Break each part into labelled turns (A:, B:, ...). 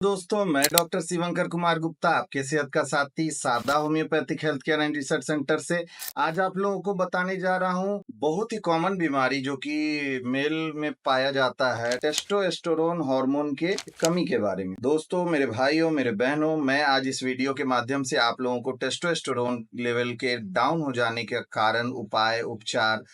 A: दोस्तों, मैं डॉक्टर शिवंकर कुमार गुप्ता, आपके सेहत का साथी सादा homeopathic health care and research centre से आज आप लोगों को बताने जा रहा हूँ बहुत ही कॉमन बीमारी जो कि मेल में पाया जाता है, टेस्टोस्टेरोन हार्मोन के कमी के बारे में। दोस्तों, मेरे भाइयों, मेरे बहनों, मैं आज इस वीडियो के माध्यम से आप लोगों को टेस्टोस्टेरोन लेवल के डाउन हो जाने के कारण, उपाय, उपचार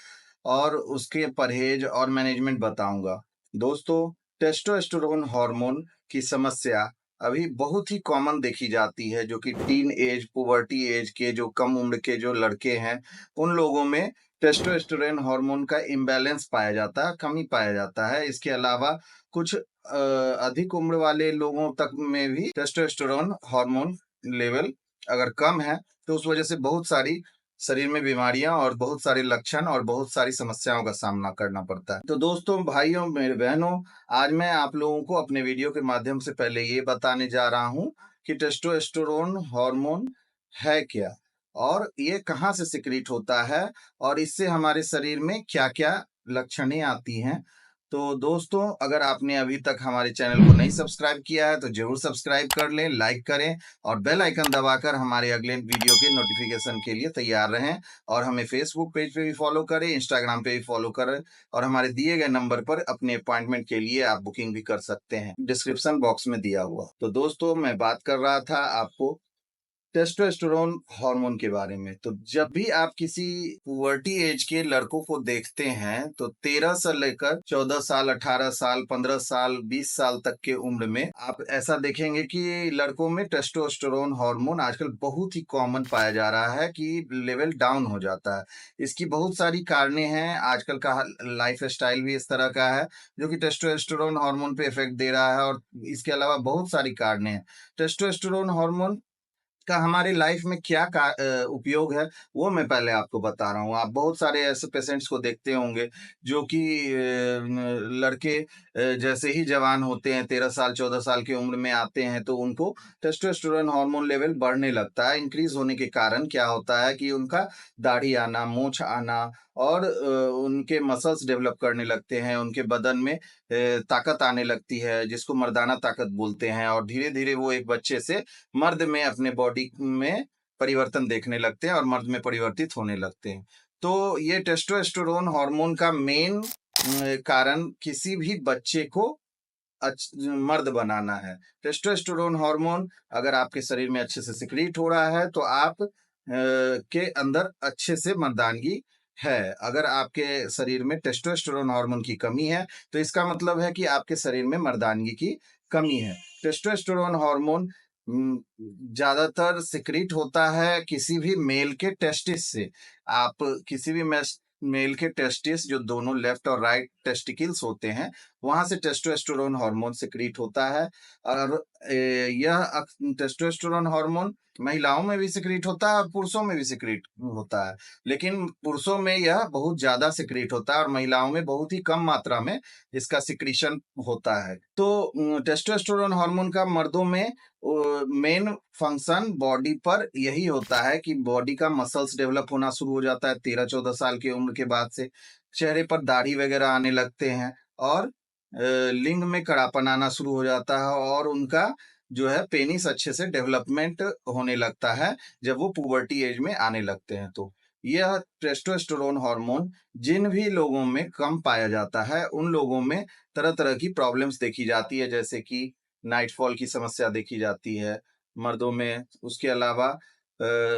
A: और उसके परहेज और मैनेजमेंट बताऊंगा। दोस्तों, टेस्टोस्टेरोन हार्मोन की समस्या अभी बहुत ही कॉमन देखी जाती है, जो कि टीन एज, पुबर्टी एज के जो कम उम्र के जो लड़के हैं, उन लोगों में टेस्टोस्टेरोन हार्मोन का इम्बैलेंस पाया जाता है, कमी पाया जाता है। इसके अलावा कुछ अधिक उम्र वाले लोगों तक में भी टेस्टोस्टेरोन हार्मोन लेवल अगर कम है, तो उस वजह से बहुत सारी शरीर में बीमारियां और बहुत सारे लक्षण और बहुत सारी समस्याओं का सामना करना पड़ता है। तो दोस्तों, भाइयों, मेरे बहनों, आज मैं आप लोगों को अपने वीडियो के माध्यम से पहले ये बताने जा रहा हूँ कि टेस्टोस्टेरोन हार्मोन है क्या और ये कहाँ से सिक्रीट होता है और इससे हमारे शरीर में क्या-क्या लक्षणें आती हैं। तो दोस्तों, अगर आपने अभी तक हमारे चैनल को नहीं सब्सक्राइब किया है तो जरूर सब्सक्राइब कर लें, लाइक करें और बेल आइकन दबाकर हमारे अगले वीडियो के नोटिफिकेशन के लिए तैयार रहें। और हमें फेसबुक पेज पे भी फॉलो करें, इंस्टाग्राम पे भी फॉलो करें और हमारे दिए गए नंबर पर अपने अपॉइंटमेंट के लिए आप बुकिंग भी कर सकते हैं, डिस्क्रिप्शन बॉक्स में दिया हुआ। तो दोस्तों, मैं बात कर रहा था आपको टेस्टोस्टेरोन हार्मोन के बारे में। तो जब भी आप किसी पुबर्टी एज के लड़कों को देखते हैं, तो 13 से लेकर 14 साल, 18 साल, 15 साल, 20 साल तक के उम्र में आप ऐसा देखेंगे कि लड़कों में टेस्टोस्टेरोन हार्मोन आजकल बहुत ही कॉमन पाया जा रहा है कि लेवल डाउन हो जाता है। इसकी बहुत सारी कारणें हैं। आजकल का लाइफ स्टाइल भी इस तरह का है जो कि टेस्टोस्टेरोन हार्मोन पे इफेक्ट दे रहा है, और इसके अलावा बहुत सारी कारणें हैं। टेस्टोस्टेरोन हार्मोन का हमारी लाइफ में क्या उपयोग है, वो मैं पहले आपको बता रहा हूँ। आप बहुत सारे ऐसे पेशेंट्स को देखते होंगे जो कि लड़के जैसे ही जवान होते हैं, 13 साल 14 साल की उम्र में आते हैं, तो उनको टेस्टोस्टेरोन हार्मोन लेवल बढ़ने लगता है। इंक्रीज होने के कारण क्या होता है कि उनका दाढ़ी आना, मूंछ आना और उनके मसल्स डेवलप करने लगते हैं, उनके बदन में ताकत आने लगती है, जिसको मर्दाना ताकत बोलते हैं, और धीरे धीरे वो एक बच्चे से मर्द में अपने बॉडी में परिवर्तन देखने लगते हैं और मर्द में परिवर्तित होने लगते हैं। तो ये टेस्टोस्टेरोन हार्मोन का मेन कारण किसी भी बच्चे को मर्द बनाना है। टेस्टोस्टेरोन हार्मोन अगर आपके शरीर में अच्छे से सिक्रीट हो रहा है, तो आप के अंदर अच्छे से मर्दानगी है। अगर आपके शरीर में टेस्टोस्टेरोन हार्मोन की कमी है, तो इसका मतलब है कि आपके शरीर में मर्दानगी की कमी है। टेस्टोस्टेरोन हार्मोन ज्यादातर सिक्रीट होता है किसी भी मेल के टेस्टिस से। आप किसी भी मेल के टेस्टिस, जो दोनों लेफ्ट और राइट टेस्टिकल्स होते हैं, वहां से टेस्टोस्टेरोन हार्मोन सिक्रीट होता है। और यह टेस्टोस्टेरोन हार्मोन महिलाओं में भी सिक्रीट होता है और पुरुषों में भी सिक्रीट होता है, लेकिन पुरुषों में यह बहुत ज्यादा सिक्रीट होता है और महिलाओं में बहुत ही कम मात्रा में इसका सिक्रीशन होता है। तो टेस्टोस्टेरोन हार्मोन का मर्दों में मेन फंक्शन बॉडी पर यही होता है कि बॉडी का मसल्स डेवलप होना शुरू हो जाता है 13-14 साल की उम्र के बाद से। चेहरे पर दाढ़ी वगैरह आने लगते हैं और लिंग में कड़ापन आना शुरू हो जाता है, और उनका जो है पेनिस अच्छे से डेवलपमेंट होने लगता है जब वो पुबर्टी एज में आने लगते हैं। तो यह टेस्टोस्टेरोन हार्मोन जिन भी लोगों में कम पाया जाता है, उन लोगों में तरह तरह की प्रॉब्लम्स देखी जाती है, जैसे कि नाइटफॉल की समस्या देखी जाती है मर्दों में। उसके अलावा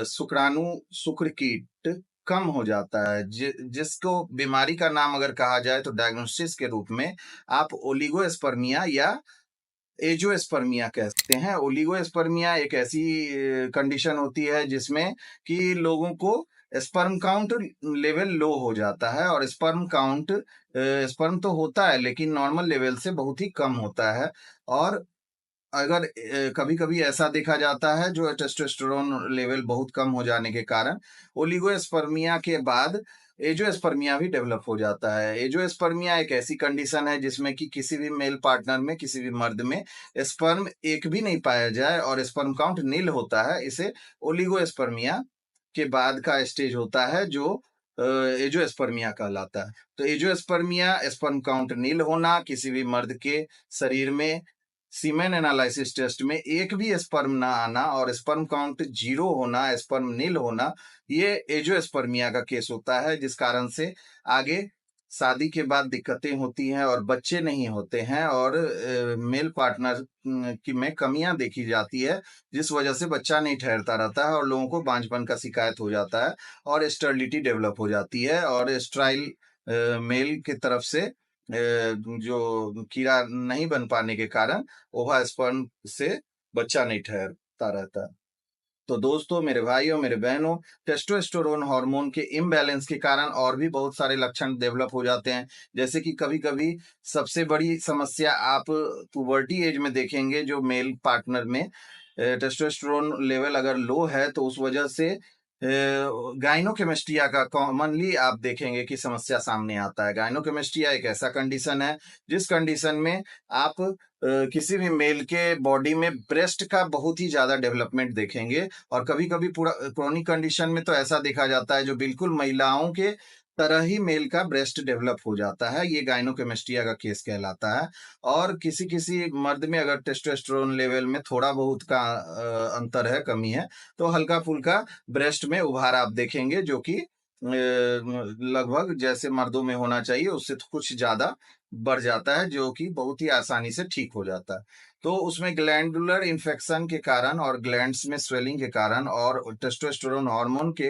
A: शुक्राणु शुक्र कीट कम हो जाता है, जिसको बीमारी का नाम अगर कहा जाए तो डायग्नोसिस के रूप में आप ओलिगोस्पर्मिया या एजियोस्पर्मिया कह सकते हैं। ओलिगोस्पर्मिया एक ऐसी कंडीशन होती है जिसमें कि लोगों को स्पर्म काउंट लेवल लो हो जाता है, और स्पर्म तो होता है लेकिन नॉर्मल लेवल से बहुत ही कम होता है। और अगर कभी-कभी ऐसा देखा जाता है जो टेस्टोस्टेरोन लेवल बहुत कम हो जाने के कारण ओलिगोस्पर्मिया के बाद एजियोस्पर्मिया भी डेवलप हो जाता है। एजियोस्पर्मिया एक ऐसी कंडीशन है जिसमें कि किसी भी मेल पार्टनर में, किसी भी मर्द में स्पर्म एक भी नहीं पाया जाए और स्पर्म काउंट नील होता है। इसे ओलिगोस्पर्मिया के बाद का स्टेज होता है जो एजियोस्पर्मिया कहलाता है। तो एजियोस्पर्मिया स्पर्म काउंट नील होना किसी भी मर्द के शरीर में सीमेन एनालिसिस टेस्ट में एक भी स्पर्म ना आना और स्पर्म काउंट 0 होना, स्पर्म नील होना, ये एजोस्पर्मिया का केस होता है, जिस कारण से आगे शादी के बाद दिक्कतें होती हैं और बच्चे नहीं होते हैं और मेल पार्टनर की में कमियां देखी जाती है, जिस वजह से बच्चा नहीं ठहरता रहता है और लोगों को बांझपन का शिकायत हो जाता है और स्टर्लिटी डेवलप हो जाती है और स्ट्राइल मेल की तरफ से जो कीड़ा नहीं बन पाने के कारण ओवास्पर्म से बच्चा नहीं ठहरता रहता। तो दोस्तों, मेरे भाइयों, मेरे बहनों, टेस्टोस्टेरोन हार्मोन के इम्बैलेंस के कारण और भी बहुत सारे लक्षण डेवलप हो जाते हैं। जैसे कि कभी-कभी सबसे बड़ी समस्या आप पुबर्टी एज में देखेंगे, जो मेल पार्टनर में टेस्टोस्टेरोन लेवल अगर लो है तो उस वजह से गाइनोकेमेस्टिया का कॉमनली आप देखेंगे कि समस्या सामने आता है। गाइनोकेमेस्टिया एक ऐसा कंडीशन है जिस कंडीशन में आप किसी भी मेल के बॉडी में ब्रेस्ट का बहुत ही ज्यादा डेवलपमेंट देखेंगे और कभी-कभी पूरा क्रोनिक कंडीशन में तो ऐसा देखा जाता है जो बिल्कुल महिलाओं के तरह ही मेल का ब्रेस्ट डेवलप हो जाता है। ये गाइनोकेमेस्टिया का केस कहलाता है। और किसी-किसी मर्द में अगर टेस्टोस्टेरोन लेवल में थोड़ा बहुत का अंतर है, कमी है, तो हल्का-फुल्का ब्रेस्ट में उभार आप देखेंगे, जो कि लगभग जैसे मर्दों में होना चाहिए उससे तो कुछ ज्यादा बढ़ जाता है, जो कि बहुत ही आसानी से ठीक हो जाता है। तो उसमें ग्लैंडुलर इन्फेक्शन के कारण और ग्लैंड्स में स्वेलिंग के कारण और टेस्टोस्टेरोन हार्मोन के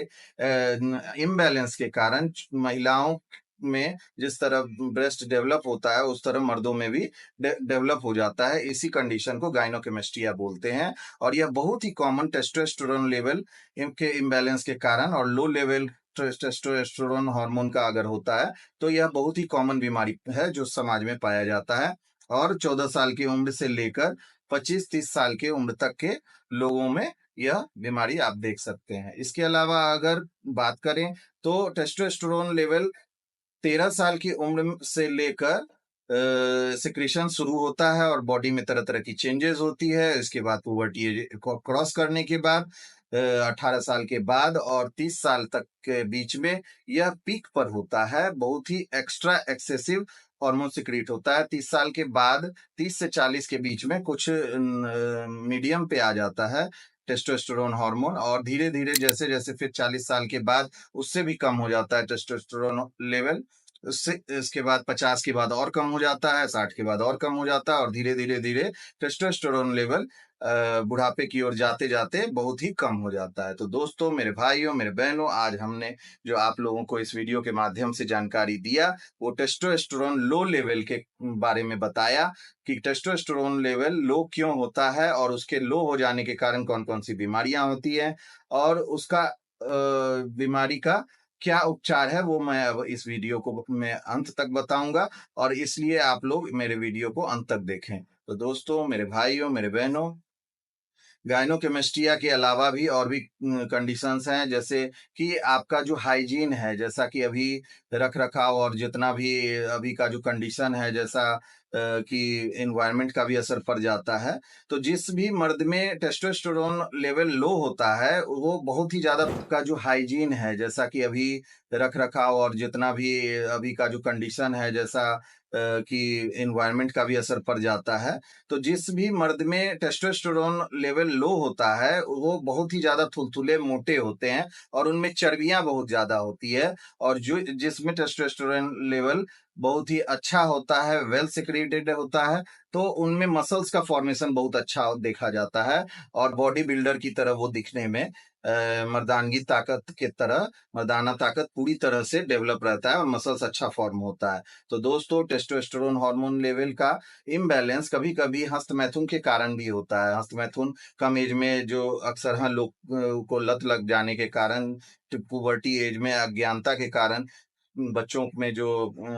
A: इम्बैलेंस के कारण महिलाओं में जिस तरह ब्रेस्ट डेवलप होता है उस तरह मर्दों में भी डेवलप हो जाता है। इसी कंडीशन को गाइनोकेमेस्टिया बोलते हैं और यह बहुत ही कॉमन टेस्टोस्टेरोन लेवल के इम्बैलेंस के कारण और लो लेवल टेस्टोस्टेरोन हार्मोन का अगर होता है तो यह बहुत ही कॉमन बीमारी है जो समाज में पाया जाता है और 14 साल की उम्र से लेकर 25-30 साल की उम्र तक के लोगों में यह बीमारी आप देख सकते हैं। इसके अलावा अगर बात करें तो टेस्टोस्टेरोन लेवल 13 साल की उम्र से लेकर सिक्रीशन शुरू होता है और बॉडी में तरह तरह की चेंजेस होती है। इसके बाद पुबर्टी एज को क्रॉस करने के बाद 18 साल के बाद और 30 साल तक के बीच में यह पीक पर होता है। बहुत ही एक्स्ट्रा एक्सेसिव हार्मोन सिक्रीट होता है। 30 साल के बाद 30 से 40 के बीच में कुछ मीडियम पे आ जाता है टेस्टोस्टेरोन हार्मोन और धीरे धीरे जैसे जैसे फिर 40 साल के बाद उससे भी कम हो जाता है टेस्टोस्टेरोन लेवल। उससे इसके बाद 50 के बाद और कम हो जाता है, 60 के बाद और कम हो जाता है और धीरे धीरे धीरे टेस्टोस्टेरोन लेवल बुढ़ापे की ओर जाते जाते बहुत ही कम हो जाता है। तो दोस्तों, मेरे भाइयों, मेरे बहनों, आज हमने जो आप लोगों को इस वीडियो के माध्यम से जानकारी दिया वो टेस्टोस्टेरोन लो लेवल के बारे में बताया कि टेस्टोस्टेरोन लेवल लो क्यों होता है और उसके लो हो जाने के कारण कौन कौन सी बीमारियां होती हैं और उसका बीमारी का क्या उपचार है, वो मैं अब इस वीडियो को मैं अंत तक बताऊंगा और इसलिए आप लोग मेरे वीडियो को अंत तक देखें। तो दोस्तों, मेरे भाइयों, मेरे बहनों, गायनोकेमेस्टिया के अलावा भी और भी कंडीशंस हैं, जैसे कि आपका जो हाइजीन है, जैसा कि अभी रख रखाव और जितना भी अभी का जो कंडीशन है, जैसा कि एनवायरनमेंट का भी असर पड़ जाता है। तो जिस भी मर्द में टेस्टोस्टेरोन लेवल लो होता है वो बहुत ही ज्यादा का जो हाइजीन है, जैसा कि अभी रख रखाव और जितना भी अभी का जो कंडीशन है, जैसा कि एनवायरनमेंट का भी असर पड़ जाता है। तो जिस भी मर्द में टेस्टोस्टेरोन लेवल लो होता है वो बहुत ही ज्यादा थुलथुले मोटे होते हैं और उनमें चर्बियां बहुत ज्यादा होती है और जो जिसमें टेस्टोस्टेरोन लेवल बहुत ही अच्छा होता है, वेल सिक्रेटेड होता है, तो उनमें मसल्स का फॉर्मेशन बहुत अच्छा देखा जाता है और बॉडी बिल्डर की तरह वो दिखने में मर्दानगी ताकत के तरह मर्दाना ताकत पूरी तरह से डेवलप रहता है और मसल्स अच्छा फॉर्म होता है। तो दोस्तों, टेस्टोस्टेरोन हार्मोन लेवल का इम्बैलेंस कभी-कभी हस्तमैथुन के कारण भी होता है। हस्तमैथुन कम एज में जो अक्सर हाँ लोग को लत लग जाने के कारण, पुबर्टी एज में अज्ञानता के कारण बच्चों में जो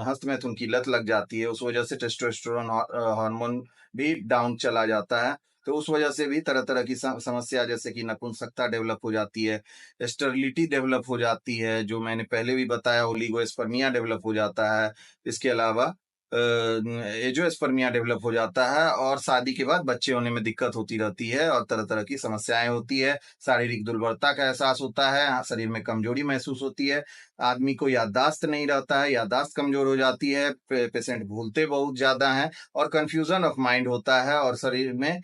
A: हस्तमैथुन की लत लग जाती है, उस वजह से टेस्टोस्टेरोन हार्मोन भी डाउन चला जाता है। तो उस वजह से भी तरह तरह की समस्या जैसे कि नपुंसकता डेवलप हो जाती है, स्टेरिलिटी डेवलप हो जाती है, जो मैंने पहले भी बताया, ओलिगोस्पर्मिया डेवलप हो जाता है। इसके अलावा एंजियोस्पर्मिया डेवलप हो जाता है और शादी के बाद बच्चे होने में दिक्कत होती रहती है और तरह-तरह की समस्याएँ होती है। शारीरिक दुर्बलता का एहसास होता है, शरीर में कमजोरी महसूस होती है, आदमी को याददाश्त नहीं रहता है, याददाश्त कमजोर हो जाती है, पेशेंट भूलते बहुत ज़्यादा हैं और कन्फ्यूज़न ऑफ माइंड होता है और शरीर में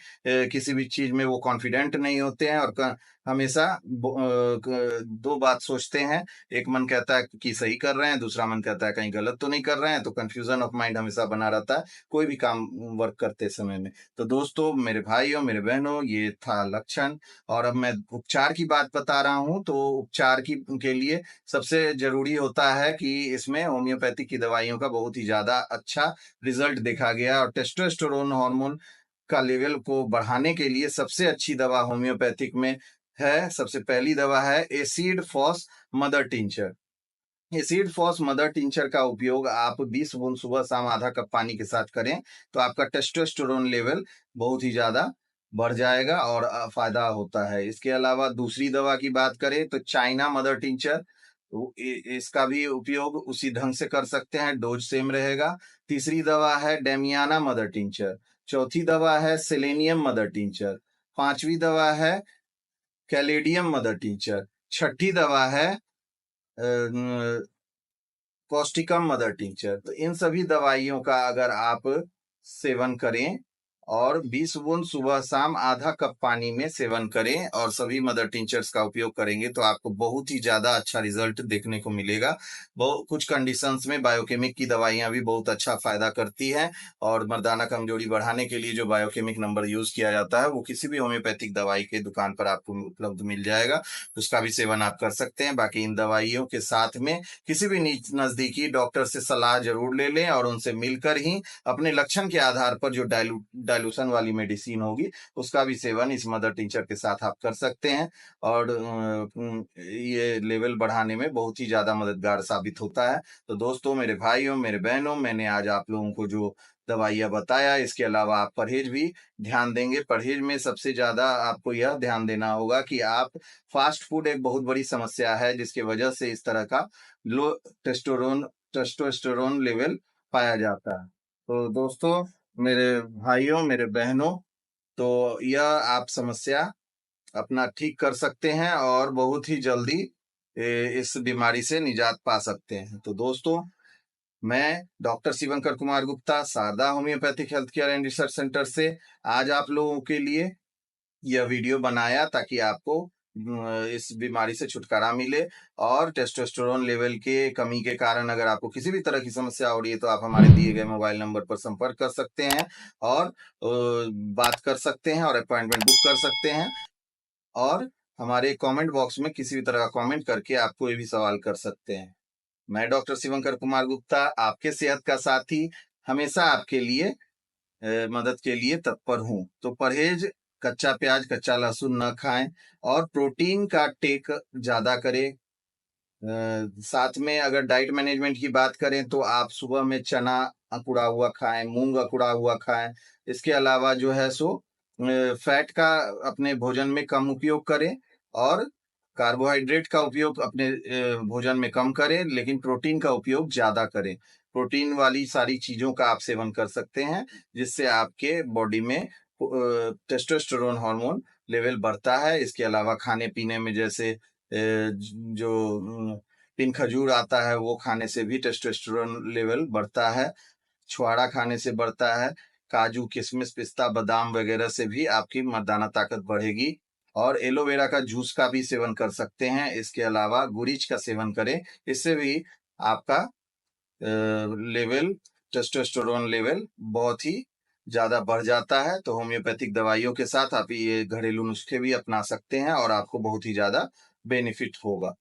A: किसी भी चीज़ में वो कॉन्फिडेंट नहीं होते हैं और हमेशा 2 बात सोचते हैं, एक मन कहता है कि सही कर रहे हैं, दूसरा मन कहता है कहीं गलत तो नहीं कर रहे हैं, तो कन्फ्यूज़न ऑफ माइंड हमेशा बना रहता है, कोई भी काम वर्क करते समय में। तो दोस्तों, मेरे भाइयों, मेरे बहनों, ये था लक्षण और अब मैं उपचार की बात बता रहा हूँ, तो उपचार के लिए सबसे ज़रूरी होता है कि इसमें होम्योपैथी की दवाइयों का बहुत ही ज़्यादा अच्छा रिज़ल्ट देखा गया और टेस्टोस्टेरोन हार्मोन का लेवल को बढ़ाने के लिए सबसे अच्छी दवा होम्योपैथिक में है। सबसे पहली दवा है acid phos mother tincture. Acid phos mother tincture का उपयोग आप 20 बूंद सुबह शाम आधा कप पानी के साथ करें तो आपका टेस्टोस्टेरोन लेवल बहुत ही ज्यादा बढ़ जाएगा और फायदा होता है। इसके अलावा दूसरी दवा की बात करें तो चाइना मदर टिंचर, तो इसका भी उपयोग उसी ढंग से कर सकते हैं, डोज सेम रहेगा। तीसरी दवा है डेमियाना मदर टिंचर। चौथी दवा है सेलेनियम मदर टिंचर। पांचवी दवा है कैलेडियम मदर टिंचर। छठी दवा है कॉस्टिकम मदर टिंचर। तो इन सभी दवाइयों का अगर आप सेवन करें और 20 बूंद सुबह शाम आधा कप पानी में सेवन करें और सभी मदर टिंचर्स का उपयोग करेंगे तो आपको बहुत ही ज्यादा अच्छा रिजल्ट देखने को मिलेगा। बहुत कुछ कंडीशंस में बायोकेमिक की दवाइयां भी बहुत अच्छा फायदा करती हैं और मर्दाना कमजोरी बढ़ाने के लिए जो बायोकेमिक नंबर यूज किया जाता है वो किसी भी होम्योपैथिक दवाई के दुकान पर आपको उपलब्ध मिल जाएगा, उसका भी सेवन आप कर सकते हैं। बाकी इन दवाइयों के साथ में किसी भी नजदीकी डॉक्टर से सलाह जरूर ले लें और उनसे मिलकर ही अपने लक्षण के आधार पर जो डाइल्यूशन वाली मेडिसिन होगी उसका भी सेवन इस मदर टिंचर के साथ आप कर सकते हैं और ये लेवल बढ़ाने में बहुत ही ज्यादा मददगार साबित होता है। तो दोस्तों, मेरे भाइयों, मेरे बहनों, मैंने आज आप लोगों को जो दवाइयाँ बताया, इसके अलावा आप परहेज भी ध्यान देंगे। परहेज में सबसे ज्यादा आपको यह ध्यान देना होगा कि आप फास्ट फूड एक बहुत बड़ी समस्या है जिसकी वजह से इस तरह का लो टेस्टोस्टेरोन लेवल पाया जाता है। तो दोस्तों, मेरे भाइयों, मेरे बहनों, तो यह आप समस्या अपना ठीक कर सकते हैं और बहुत ही जल्दी इस बीमारी से निजात पा सकते हैं। तो दोस्तों, मैं doctor Shivankar Kumar Gupta, Sharda homeopathic health care and research centre से आज आप लोगों के लिए यह वीडियो बनाया ताकि आपको इस बीमारी से छुटकारा मिले और टेस्टोस्टेरोन लेवल के कमी के कारण अगर आपको किसी भी तरह की समस्या हो रही है तो आप हमारे दिए गए मोबाइल नंबर पर संपर्क कर सकते हैं और बात कर सकते हैं और अपॉइंटमेंट बुक कर सकते हैं और हमारे कमेंट बॉक्स में किसी भी तरह का कमेंट करके आप कोई भी सवाल कर सकते हैं। मैं डॉक्टर शिवंकर कुमार गुप्ता, आपके सेहत का साथी, हमेशा आपके लिए मदद के लिए तत्पर हूँ। तो परहेज, कच्चा प्याज, कच्चा लहसुन न खाएं और प्रोटीन का टेक ज्यादा करें। साथ में अगर डाइट मैनेजमेंट की बात करें तो आप सुबह में चना अकुड़ा हुआ खाएं, मूंग अकुड़ा हुआ खाएं। इसके अलावा जो है सो फैट का अपने भोजन में कम उपयोग करें और कार्बोहाइड्रेट का उपयोग अपने भोजन में कम करें, लेकिन प्रोटीन का उपयोग ज्यादा करें। प्रोटीन वाली सारी चीजों का आप सेवन कर सकते हैं जिससे आपके बॉडी में टेस्टोस्टेरोन हार्मोन लेवल बढ़ता है। इसके अलावा खाने पीने में जैसे जो पिन खजूर आता है वो खाने से भी टेस्टोस्टेरोन लेवल बढ़ता है। छुआड़ा खाने से बढ़ता है। काजू, किशमिश, पिस्ता, बादाम वगैरह से भी आपकी मर्दाना ताकत बढ़ेगी और एलोवेरा का जूस का भी सेवन कर सकते हैं। इसके अलावा गुरीच का सेवन करें, इससे भी आपका लेवल, टेस्टोस्टेरोन लेवल बहुत ही ज्यादा बढ़ जाता है। तो होम्योपैथिक दवाइयों के साथ आप ये घरेलू नुस्खे भी अपना सकते हैं और आपको बहुत ही ज्यादा बेनिफिट होगा।